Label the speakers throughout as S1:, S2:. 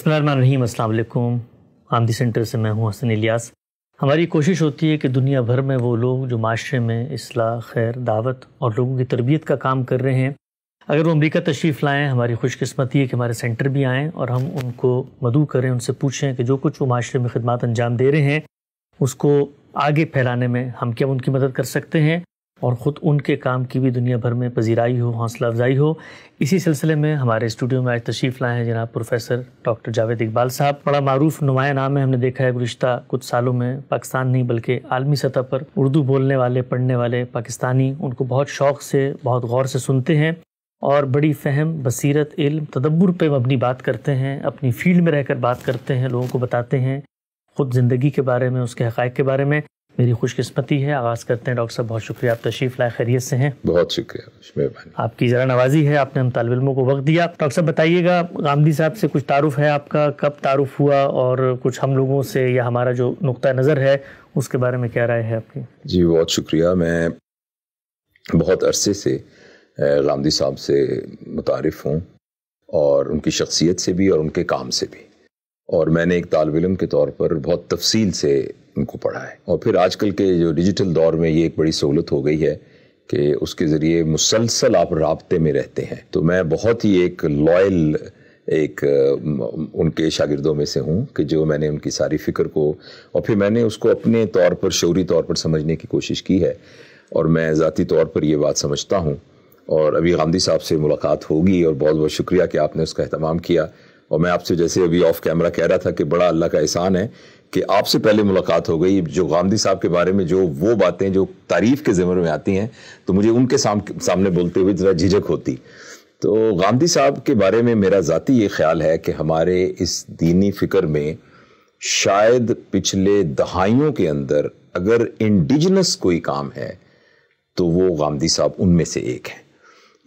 S1: بسم اللہ الرحمن الرحیم۔ السلام علیکم۔ غامدی سینٹر سے میں ہوں حسن الیاس۔ ہماری کوشش ہوتی ہے کہ دنیا بھر میں وہ لوگ جو معاشرے میں اصلاح، خیر، دعوت اور لوگوں کی تربیت کا کام کر رہے ہیں، اگر وہ امریکہ تشریف لائیں، ہماری خوش قسمتی ہے کہ ہمارے سینٹر بھی آئیں اور ہم ان کو مدعو کریں، ان سے پوچھیں کہ جو کچھ وہ معاشرے میں خدمات انجام دے رہے ہیں اس کو آگے پھیلانے میں ہم کیا ان کی مدد کر سکتے ہیں اور خود ان کے کام کی بھی دنیا بھر میں پذیرائی ہو، حوصلہ افزائی ہو۔ اسی سلسلے میں ہمارے اسٹوڈیو میں آج تشریف لائے ہیں جناب پروفیسر ڈاکٹر جاوید اقبال صاحب۔ بڑا معروف نمایاں نام ہے، ہم نے دیکھا ہے گزشتہ کچھ سالوں میں پاکستان نہیں بلکہ عالمی سطح پر اردو بولنے والے، پڑھنے والے پاکستانی ان کو بہت شوق سے، بہت غور سے سنتے ہیں اور بڑی فہم، بصیرت، علم، تدبر پہ مبنی بات کرتے ہیں، اپنی فیلڈ میں رہ کر بات کرتے ہیں، لوگوں کو بتاتے ہیں خود زندگی کے بارے میں، اس کے حقائق کے بارے میں۔ میری خوش قسمتی ہے۔ آغاز کرتے ہیں ڈاکٹر صاحب، بہت شکریہ آپ تشریف لائے، خیریت سے ہیں؟
S2: بہت شکریہ، مہربانی۔
S1: آپ کی ذرا نوازی ہے، آپ نے ہم طالب علموں کو وقت دیا۔ ڈاکٹر صاحب بتائیے گا، غامدی صاحب سے کچھ تعارف ہے آپ کا؟ کب تعارف ہوا اور کچھ ہم لوگوں سے یا ہمارا جو نقطہ نظر ہے اس کے بارے میں کیا رائے ہے آپ کی؟
S2: جی بہت شکریہ۔ میں بہت عرصے سے غامدی صاحب سے متعارف ہوں، اور ان کی شخصیت سے بھی اور ان کے کام سے بھی، اور میں نے ایک طالب علم کے طور پر بہت تفصیل سے ان کو پڑھا ہے۔ اور پھر آج کل کے جو ڈیجیٹل دور میں یہ ایک بڑی سہولت ہو گئی ہے کہ اس کے ذریعے مسلسل آپ رابطے میں رہتے ہیں، تو میں بہت ہی ایک لائل ان کے شاگردوں میں سے ہوں کہ جو میں نے ان کی ساری فکر کو اور پھر میں نے اس کو اپنے طور پر شعوری طور پر سمجھنے کی کوشش کی ہے، اور میں ذاتی طور پر یہ بات سمجھتا ہوں۔ اور ابھی غامدی صاحب سے ملاقات ہوگی، اور بہت بہت شکریہ کہ آپ نے اس کا اہتمام کیا۔ اور میں آپ سے جیسے ابھی آف کیمرہ کہہ رہا تھا کہ بڑا اللہ کا احسان ہے کہ آپ سے پہلے ملاقات ہو گئی۔ جو غامدی صاحب کے بارے میں جو وہ باتیں جو تعریف کے ضمن میں آتی ہیں تو مجھے ان کے سامنے بولتے ہوئے ذرا جھجک ہوتی۔ تو غامدی صاحب کے بارے میں میرا ذاتی یہ خیال ہے کہ ہمارے اس دینی فکر میں شاید پچھلے دہائیوں کے اندر اگر انڈیجنس کوئی کام ہے تو وہ غامدی صاحب ان میں سے ایک ہیں،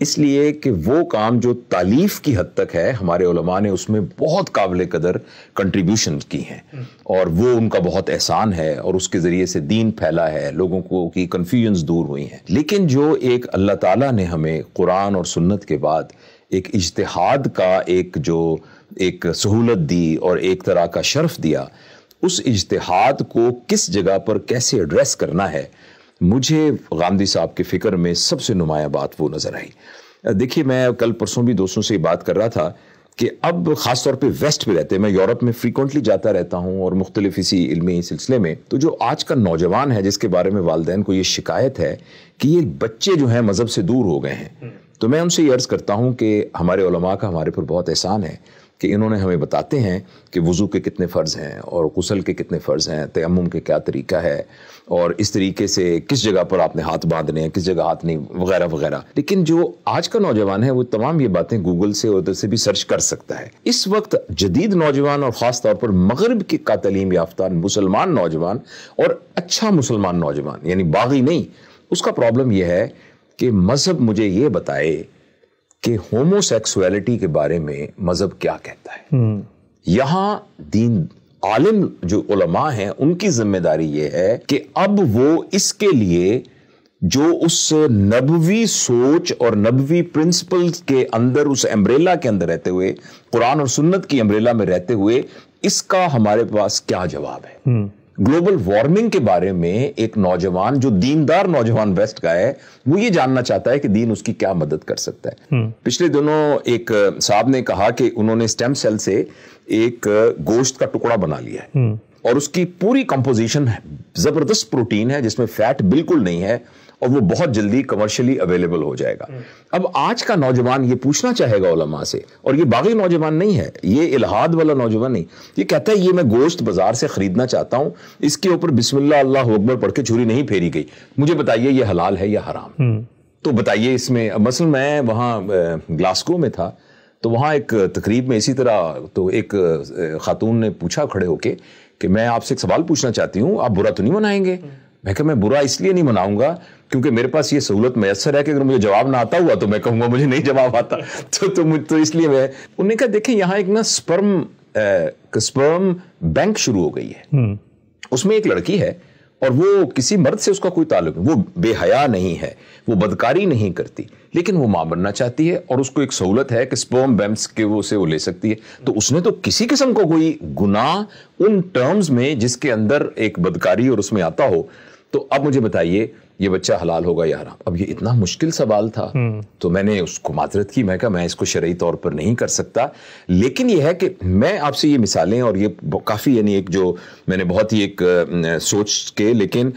S2: اس لیے کہ وہ کام جو تالیف کی حد تک ہے ہمارے علماء نے اس میں بہت قابل قدر کنٹریبیوشن کی ہیں، اور وہ ان کا بہت احسان ہے، اور اس کے ذریعے سے دین پھیلا ہے، لوگوں کو کی کنفیوژنز دور ہوئی ہیں۔ لیکن جو ایک اللہ تعالیٰ نے ہمیں قرآن اور سنت کے بعد ایک اجتہاد کا ایک سہولت دی اور ایک طرح کا شرف دیا، اس اجتہاد کو کس جگہ پر کیسے ایڈریس کرنا ہے، مجھے غامدی صاحب کے فکر میں سب سے نمایاں بات وہ نظر آئی۔ دیکھیے، میں کل پرسوں بھی دوستوں سے بات کر رہا تھا کہ اب خاص طور پہ ویسٹ میں رہتے ہیں، میں یورپ میں فریکوینٹلی جاتا رہتا ہوں اور مختلف اسی علمی سلسلے میں، تو جو آج کا نوجوان ہے جس کے بارے میں والدین کو یہ شکایت ہے کہ یہ بچے جو ہیں مذہب سے دور ہو گئے ہیں، تو میں ان سے یہ عرض کرتا ہوں کہ ہمارے علماء کا ہمارے پر بہت احسان ہے کہ انہوں نے ہمیں بتاتے ہیں کہ وضو کے کتنے فرض ہیں اور غسل کے کتنے فرض ہیں، تیمم کے کیا طریقہ ہے، اور اس طریقے سے کس جگہ پر آپ نے ہاتھ باندھنے ہیں، کس جگہ ہاتھ نہیں، وغیرہ وغیرہ۔ لیکن جو آج کا نوجوان ہے وہ تمام یہ باتیں گوگل سے اور ادھر سے بھی سرچ کر سکتا ہے۔ اس وقت جدید نوجوان اور خاص طور پر مغرب کی کا تعلیم یافتہ مسلمان نوجوان اور اچھا مسلمان نوجوان، یعنی باغی نہیں، اس کا پرابلم یہ ہے کہ مذہب مجھے یہ بتائے کہ ہومو سیکسویلٹی کے بارے میں مذہب کیا کہتا ہے۔ یہاں دین عالم جو علماء ہیں ان کی ذمہ داری یہ ہے کہ اب وہ اس کے لیے جو اس نبوی سوچ اور نبوی پرنسپلز کے اندر، اس امبریلا کے اندر رہتے ہوئے، قرآن اور سنت کی امبریلا میں رہتے ہوئے، اس کا ہمارے پاس کیا جواب ہے۔ گلوبل وارمنگ کے بارے میں ایک نوجوان جو دیندار نوجوان ویسٹ کا ہے وہ یہ جاننا چاہتا ہے کہ دین اس کی کیا مدد کر سکتا ہے۔ پچھلے دنوں ایک صاحب نے کہا کہ انہوں نے اسٹیم سیل سے ایک گوشت کا ٹکڑا بنا لیا ہے، اور اس کی پوری کمپوزیشن زبردست پروٹین ہے جس میں فیٹ بالکل نہیں ہے، اور وہ بہت جلدی کمرشلی اویلیبل ہو جائے گا۔ اب آج کا نوجوان یہ پوچھنا چاہے گا علماء سے، اور یہ باغی نوجوان نہیں ہے، یہ الہاد والا نوجوان نہیں، یہ کہتا ہے یہ میں گوشت بازار سے خریدنا چاہتا ہوں، اس کے اوپر بسم اللہ اللہ اکبر پڑھ کے چھری نہیں پھیری گئی، مجھے بتائیے یہ حلال ہے یا حرام؟ تو بتائیے اس میں، مثلا میں وہاں گلاسکو میں تھا تو وہاں ایک تقریب میں اسی طرح تو ایک خاتون نے پوچھا کھڑے ہو کے کہ میں آپ سے ایک سوال پوچھنا چاہتی ہوں، آپ برا تو نہیں منائیں گے؟ میں کہا میں برا اس لیے نہیں مناؤں گا کیونکہ میرے پاس یہ سہولت میسر ہے کہ اگر مجھے جواب نہ آتا ہوا تو میں کہوں گا مجھے نہیں جواب آتا، تو اس لیے میں انہوں نے کہا دیکھیں یہاں ایک نا سپرم بینک شروع ہو گئی ہے، اس میں ایک لڑکی ہے اور وہ کسی مرد سے اس کا کوئی تعلق نہیں, وہ بے حیا نہیں ہے, وہ بدکاری نہیں کرتی, لیکن وہ ماں بننا چاہتی ہے اور اس کو ایک سہولت ہے کہ سپرم بیمس کے وہ سے وہ لے سکتی ہے. تو اس نے تو کسی قسم کو کوئی گناہ ان ٹرمز میں جس کے اندر ایک بدکاری اور اس میں آتا ہو. تو اب مجھے بتائیے یہ بچہ حلال ہوگا یا حرام؟ اب یہ اتنا مشکل سوال تھا تو میں نے اس کو معذرت کی, میں کہا میں اس کو شرعی طور پر نہیں کر سکتا. لیکن یہ ہے کہ میں آپ سے یہ مثالیں, اور یہ کافی یعنی ایک جو میں نے بہت ہی ایک سوچ کے لیکن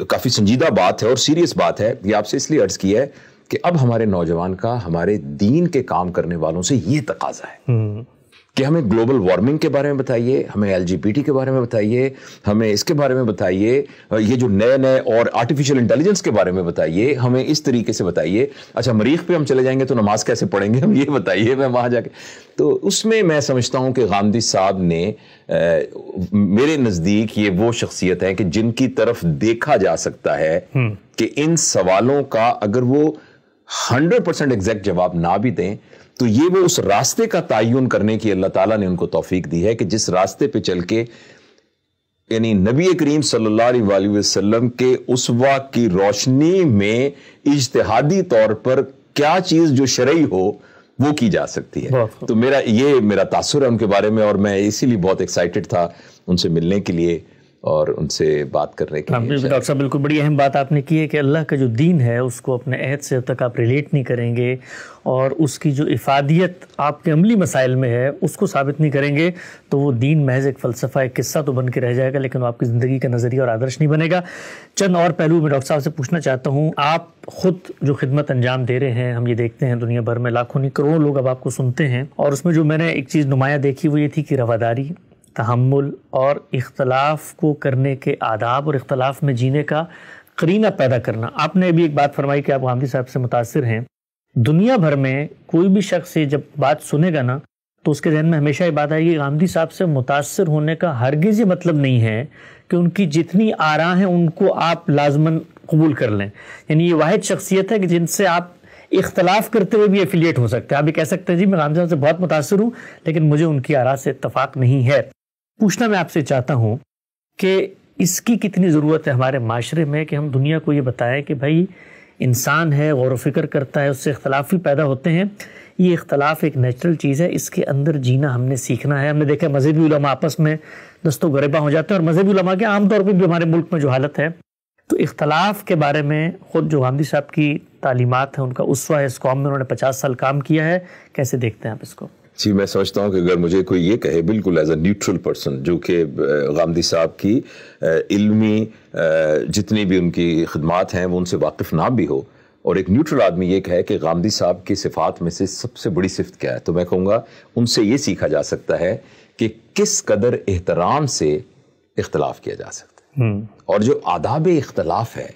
S2: کافی سنجیدہ بات ہے اور سیریس بات ہے, یہ آپ سے اس لیے عرض کیا ہے کہ اب ہمارے نوجوان کا ہمارے دین کے کام کرنے والوں سے یہ تقاضا ہے کہ ہمیں گلوبل وارمنگ کے بارے میں بتائیے, ہمیں LGBT کے بارے میں بتائیے, ہمیں اس کے بارے میں بتائیے, یہ جو نئے نئے اور آرٹیفیشل انٹیلیجنس کے بارے میں بتائیے, ہمیں اس طریقے سے بتائیے. اچھا مریخ پہ ہم چلے جائیں گے تو نماز کیسے پڑھیں گے, ہم یہ بتائیے میں وہاں جا کے. تو اس میں سمجھتا ہوں کہ غامدی صاحب نے میرے نزدیک یہ وہ شخصیت ہے کہ جن کی طرف دیکھا جا سکتا ہے کہ ان سوالوں کا اگر وہ 100% ایگزیکٹ جواب نہ بھی دیں تو یہ وہ اس راستے کا تعین کرنے کی اللہ تعالیٰ نے ان کو توفیق دی ہے کہ جس راستے پہ چل کے یعنی نبی کریم صلی اللہ علیہ وسلم کے اسوہ کی روشنی میں اجتہادی طور پر کیا چیز جو شرعی ہو وہ کی جا سکتی ہے. تو میرا تاثر ہے ان کے بارے میں, اور میں اسی لیے بہت ایکسائٹڈ تھا ان سے ملنے کے لیے اور ان سے بات کرنے کے لیے.
S1: ڈاکٹر صاحب بالکل بڑی اہم بات آپ نے کی ہے کہ اللہ کا جو دین ہے اس کو اپنے عہد سے تک آپ ریلیٹ نہیں کریں گے اور اس کی جو افادیت آپ کے عملی مسائل میں ہے اس کو ثابت نہیں کریں گے تو وہ دین محض ایک فلسفہ, ایک قصہ تو بن کے رہ جائے گا, لیکن وہ آپ کی زندگی کا نظریہ اور آدرش نہیں بنے گا. چند اور پہلو میں ڈاکٹر صاحب سے پوچھنا چاہتا ہوں. آپ خود جو خدمت انجام دے رہے ہیں, ہم یہ دیکھتے ہیں دنیا بھر میں لاکھوں نہیں کروڑوں لوگ اب آپ کو سنتے ہیں, اور اس میں جو میں نے ایک چیز نمایاں دیکھی وہ یہ تھی کہ رواداری, تحمل اور اختلاف کو کرنے کے آداب اور اختلاف میں جینے کا قرینہ پیدا کرنا. آپ نے ابھی ایک بات فرمائی کہ آپ غامدی صاحب سے متاثر ہیں. دنیا بھر میں کوئی بھی شخص جب بات سنے گا نا تو اس کے ذہن میں ہمیشہ یہ بات آئے گی غامدی صاحب سے متاثر ہونے کا ہرگز یہ مطلب نہیں ہے کہ ان کی جتنی آراء ہیں ان کو آپ لازماً قبول کر لیں. یعنی یہ واحد شخصیت ہے کہ جن سے آپ اختلاف کرتے ہوئے بھی ایفیلیٹ ہو سکتے ہیں. آپ بھی کہہ سکتے ہیں جی میں غامدی صاحب سے بہت متاثر ہوں لیکن مجھے ان کی آراء سے اتفاق نہیں ہے. پوچھنا میں آپ سے چاہتا ہوں کہ اس کی کتنی ضرورت ہے ہمارے معاشرے میں کہ ہم دنیا کو یہ بتائیں کہ بھائی انسان ہے, غور و فکر کرتا ہے, اس سے اختلاف بھی پیدا ہوتے ہیں, یہ اختلاف ایک نیچرل چیز ہے, اس کے اندر جینا ہم نے سیکھنا ہے. ہم نے دیکھا مذہبی علماء آپس میں دست و گریباں ہو جاتے ہیں, اور مذہبی علماء کے عام طور پہ بھی ہمارے ملک میں جو حالت ہے. تو اختلاف کے بارے میں خود جو غامدی صاحب کی تعلیمات ہیں, ان کا اسوہ ہے, اس قوم میں انہوں نے 50 سال کام کیا ہے, کیسے دیکھتے ہیں آپ اس کو؟
S2: جی میں سمجھتا ہوں کہ اگر مجھے کوئی یہ کہے بالکل ایز اے نیوٹرل پرسن جو کہ غامدی صاحب کی علمی جتنی بھی ان کی خدمات ہیں وہ ان سے واقف نہ بھی ہو, اور ایک نیوٹرل آدمی یہ کہے کہ غامدی صاحب کی صفات میں سے سب سے بڑی صفت کیا ہے, تو میں کہوں گا ان سے یہ سیکھا جا سکتا ہے کہ کس قدر احترام سے اختلاف کیا جا سکتا ہے, اور جو آداب اختلاف ہے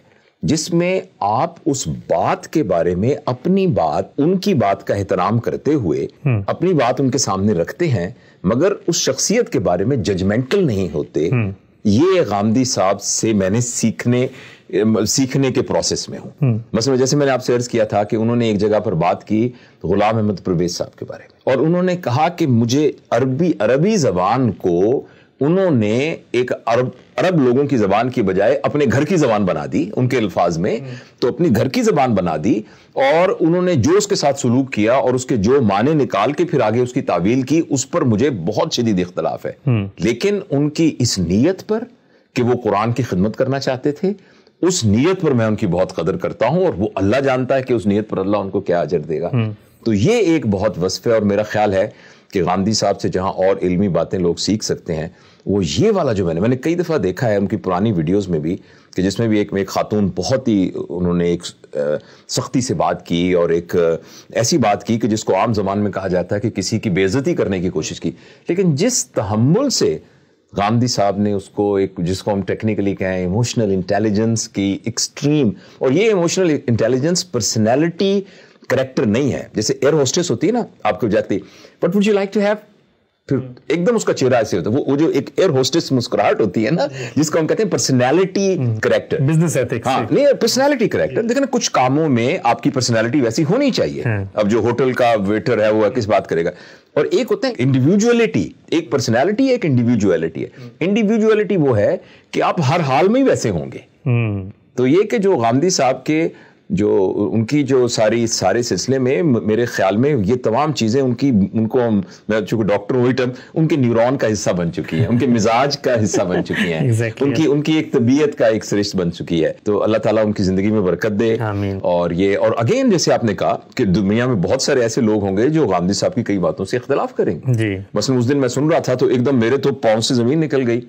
S2: جس میں آپ اس بات کے بارے میں اپنی بات ان کی بات کا احترام کرتے ہوئے اپنی بات ان کے سامنے رکھتے ہیں مگر اس شخصیت کے بارے میں ججمنٹل نہیں ہوتے, یہ غامدی صاحب سے میں نے سیکھنے کے پروسیس میں ہوں. مثلا جیسے میں نے آپ سے عرض کیا تھا کہ انہوں نے ایک جگہ پر بات کی غلام احمد پرویز صاحب کے بارے میں, اور انہوں نے کہا کہ مجھے عربی زبان کو انہوں نے ایک عرب لوگوں کی زبان کی بجائے اپنے گھر کی زبان بنا دی, ان کے الفاظ میں تو اپنی گھر کی زبان بنا دی, اور انہوں نے جو اس کے ساتھ سلوک کیا اور اس کے جو معنی نکال کے پھر آگے اس کی تعویل کی, اس پر مجھے بہت شدید اختلاف ہے. لیکن ان کی اس نیت پر کہ وہ قرآن کی خدمت کرنا چاہتے تھے, اس نیت پر میں ان کی بہت قدر کرتا ہوں, اور وہ اللہ جانتا ہے کہ اس نیت پر اللہ ان کو کیا اجر دے گا. تو یہ ایک بہت وصف ہے, اور میرا خیال ہے کہ غامدی صاحب سے جہاں اور علمی باتیں لوگ سیکھ سکتے ہیں وہ یہ والا جو میں نے کئی دفعہ دیکھا ہے ان کی پرانی ویڈیوز میں بھی, کہ جس میں بھی ایک خاتون بہت ہی انہوں نے ایک سختی سے بات کی اور ایک ایسی بات کی کہ جس کو عام زبان میں کہا جاتا ہے کہ کسی کی بے عزتی کرنے کی کوشش کی, لیکن جس تحمل سے غامدی صاحب نے اس کو ایک جس کو ہم ٹیکنیکلی کہیں ایموشنل انٹیلیجنس کی ایکسٹریم, اور یہ ایموشنل انٹیلیجنس پرسنالٹی کریکٹر نہیں ہے. جیسے ایئر ہوسٹس ہوتی ہے نا, آپ کو جاتی but would you like to have پھر ایک دم اس کا چہرہ ایسے ہوتا ہے, وہ جو ایک ایئر ہوسٹس مسکراہٹ ہوتی ہے نا, جس کو ہم کہتے ہیں پرسنالٹی کریکٹر,
S1: بزنس ایتھکس.
S2: ہاں نہیں, پرسنالٹی کریکٹر. دیکھیں نا, کچھ کاموں میں آپ کی پرسنالٹی ویسی ہونی چاہیے. اب جو ہوٹل کا ویٹر ہے وہ کس بات کرے گا. اور ایک ہوتا ہے انڈیویجولیٹی, ایک پرسنالٹی, ایک انڈیویجولیٹی ہے. انڈیویجولیٹی وہ ہے کہ آپ ہر حال میں ہی ویسے ہوں گے. تو یہ کہ جو غامدی صاحب کے جو ان کی جو سارے سلسلے میں میرے خیال میں یہ تمام چیزیں ان کو میں چونکہ ڈاکٹر وہی ٹرم, ان کے نیورون کا حصہ بن چکی ہیں, ان کے مزاج کا حصہ بن چکی ہیں, ان کی ایک طبیعت کا ایک سرشت بن چکی ہے. تو اللہ تعالیٰ ان کی زندگی میں برکت دے. اور اگین جیسے آپ نے کہا کہ دنیا میں بہت سارے ایسے لوگ ہوں گے جو غامدی صاحب کی کئی باتوں سے اختلاف کریں گے. مثلا اس دن میں سن رہا تھا تو ایک دم میرے تو پاؤں سے زمین نکل گئی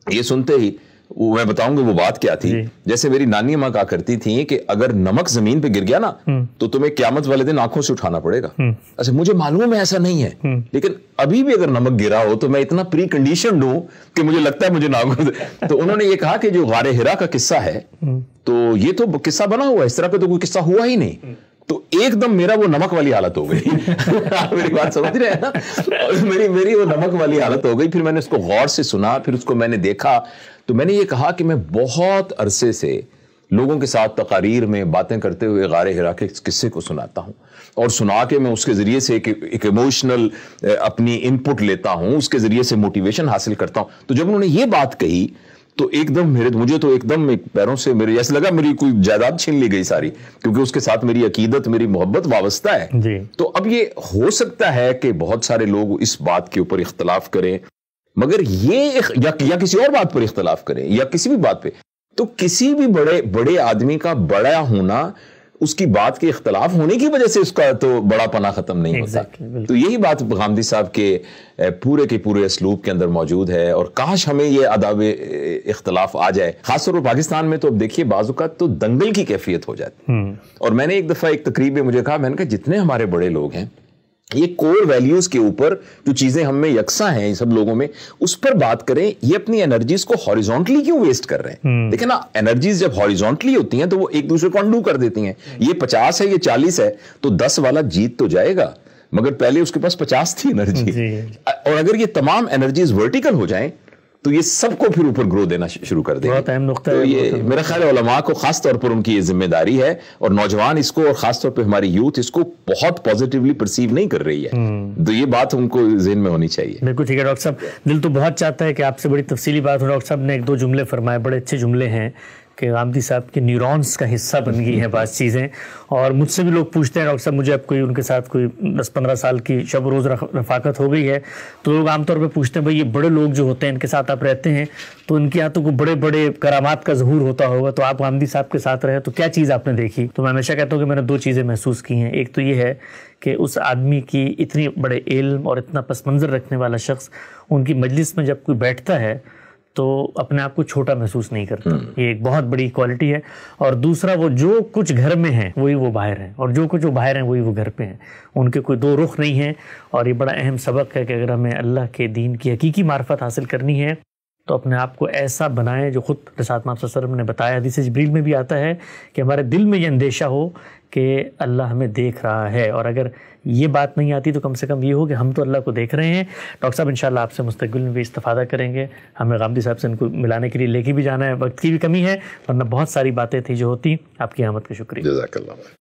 S2: یہ سنتے ہی. میں بتاؤں گا وہ بات کیا تھی. جیسے میری نانی ماں کہا کرتی تھی کہ اگر نمک زمین پہ گر گیا نا تو تمہیں قیامت والے دن آنکھوں سے اٹھانا پڑے گا. اچھا مجھے معلوم ہے ایسا نہیں ہے, لیکن ابھی بھی اگر نمک گرا ہو تو میں اتنا پری کنڈیشنڈ ہوں کہ مجھے لگتا ہے مجھے نہ. تو انہوں نے یہ کہا کہ جو غار ہرا کا قصہ ہے تو یہ تو قصہ بنا ہوا ہے, اس طرح کا تو کوئی قصہ ہوا ہی نہیں. تو ایک دم میرا وہ نمک والی حالت ہو گئی. میری بات سمجھ رہے ہیں نا, میری وہ نمک والی حالت ہو گئی. پھر میں نے اس کو غور سے سنا, پھر اس کو میں نے دیکھا, تو میں نے یہ کہا کہ میں بہت عرصے سے لوگوں کے ساتھ تقاریر میں باتیں کرتے ہوئے غار ہرا کے قصے کو سناتا ہوں, اور سنا کے میں اس کے ذریعے سے ایک ایموشنل اپنی ان پٹ لیتا ہوں, اس کے ذریعے سے موٹیویشن حاصل کرتا ہوں. تو جب انہوں نے یہ بات کہی تو ایک دم مجھے تو ایک دم پیروں سے میرے ایسا لگا میری کوئی جائیداد چھین لی گئی ساری, کیونکہ اس کے ساتھ میری عقیدت, میری محبت وابستہ ہے. تو اب یہ ہو سکتا ہے کہ بہت سارے لوگ اس بات کے اوپر اختلاف کریں, مگر یہ یا کسی اور بات پر اختلاف کریں یا کسی بھی بات پہ, تو کسی بھی بڑے آدمی کا بڑا ہونا اس کی بات کے اختلاف ہونے کی وجہ سے اس کا تو بڑا پنا ختم نہیں ہوتا. تو یہی بات غامدی صاحب کے پورے اسلوب کے اندر موجود ہے, اور کاش ہمیں یہ آداب اختلاف آ جائے. خاص طور پر پاکستان میں تو اب دیکھیے بعض اوقات تو دنگل کی کیفیت ہو جاتی. اور میں نے ایک دفعہ ایک تقریب میں مجھے کہا, میں نے کہا جتنے ہمارے بڑے لوگ ہیں یہ کور ویلیوز کے اوپر جو چیزیں ہم میں یکساں ہیں سب لوگوں میں, اس پر بات کریں. یہ اپنی انرجیز کو ہاریزونٹلی کیوں ویسٹ کر رہے ہیں؟ دیکھیں نا, انرجیز جب ہاریزونٹلی ہوتی ہیں تو وہ ایک دوسرے کو انڈو کر دیتی ہیں. یہ 50 ہے, یہ 40 ہے, تو 10 والا جیت تو جائے گا, مگر پہلے اس کے پاس 50 تھی انرجی. اور اگر یہ تمام انرجیز ورٹیکل ہو جائیں تو یہ سب کو پھر اوپر گرو دینا شروع کر دیں.
S1: بہت اہم نقطہ
S2: ہے.
S1: تو
S2: یہ میرا خیال ہے علماء کو خاص طور پر ان کی یہ ذمہ داری ہے, اور نوجوان اس کو, اور خاص طور پہ ہماری یوتھ اس کو بہت پازیٹیولی پرسیو نہیں کر رہی ہے. تو یہ بات ان کو ذہن میں ہونی چاہیے.
S1: بالکل ٹھیک ہے ڈاکٹر صاحب, دل تو بہت چاہتا ہے کہ آپ سے بڑی تفصیلی بات ہو. ڈاکٹر صاحب نے 1-2 جملے فرمائے, بڑے اچھے جملے ہیں کہ غامدی صاحب کے نیورونز کا حصہ بن گئی ہیں بعض چیزیں. اور مجھ سے بھی لوگ پوچھتے ہیں ڈاکٹر صاحب, مجھے اب ان کے ساتھ کوئی 10-15 سال کی شب روز رفاقت ہو گئی ہے, تو لوگ عام طور پہ پوچھتے ہیں بھائی یہ بڑے لوگ جو ہوتے ہیں ان کے ساتھ آپ رہتے ہیں تو ان کے یہاں تو کوئی بڑے کرامات کا ظہور ہوتا ہوگا, تو آپ غامدی صاحب کے ساتھ رہے تو کیا چیز آپ نے دیکھی؟ تو میں ہمیشہ کہتا ہوں کہ میں نے 2 چیزیں محسوس کی ہیں. ایک تو یہ ہے کہ اس آدمی کی اتنی بڑے علم اور اتنا پس منظر رکھنے والا شخص ان کی مجلس میں جب کوئی بیٹھتا ہے تو اپنے آپ کو چھوٹا محسوس نہیں کرتا. یہ ایک بہت بڑی کوالٹی ہے. اور دوسرا, وہ جو کچھ گھر میں ہیں وہی وہ باہر ہیں, اور جو کچھ وہ باہر ہیں وہی وہ گھر پہ ہیں. ان کے کوئی 2 رخ نہیں ہیں. اور یہ بڑا اہم سبق ہے کہ اگر ہمیں اللہ کے دین کی حقیقی معرفت حاصل کرنی ہے تو اپنے آپ کو ایسا بنائیں جو خود رسالت مآب صلی اللہ علیہ وسلم نے بتایا. حدیث جبریل میں بھی آتا ہے کہ ہمارے دل میں یہ اندیشہ ہو کہ اللہ ہمیں دیکھ رہا ہے, اور اگر یہ بات نہیں آتی تو کم سے کم یہ ہو کہ ہم تو اللہ کو دیکھ رہے ہیں. ڈاکٹر صاحب انشاءاللہ آپ سے مستقبل میں بھی استفادہ کریں گے. ہمیں غامدی صاحب سے ان کو ملانے کے لیے لے کے بھی جانا ہے, وقت کی بھی کمی ہے, ورنہ بہت ساری باتیں تھی جو ہوتی. آپ کی آمد کا شکریہ.
S2: جزاک اللہ.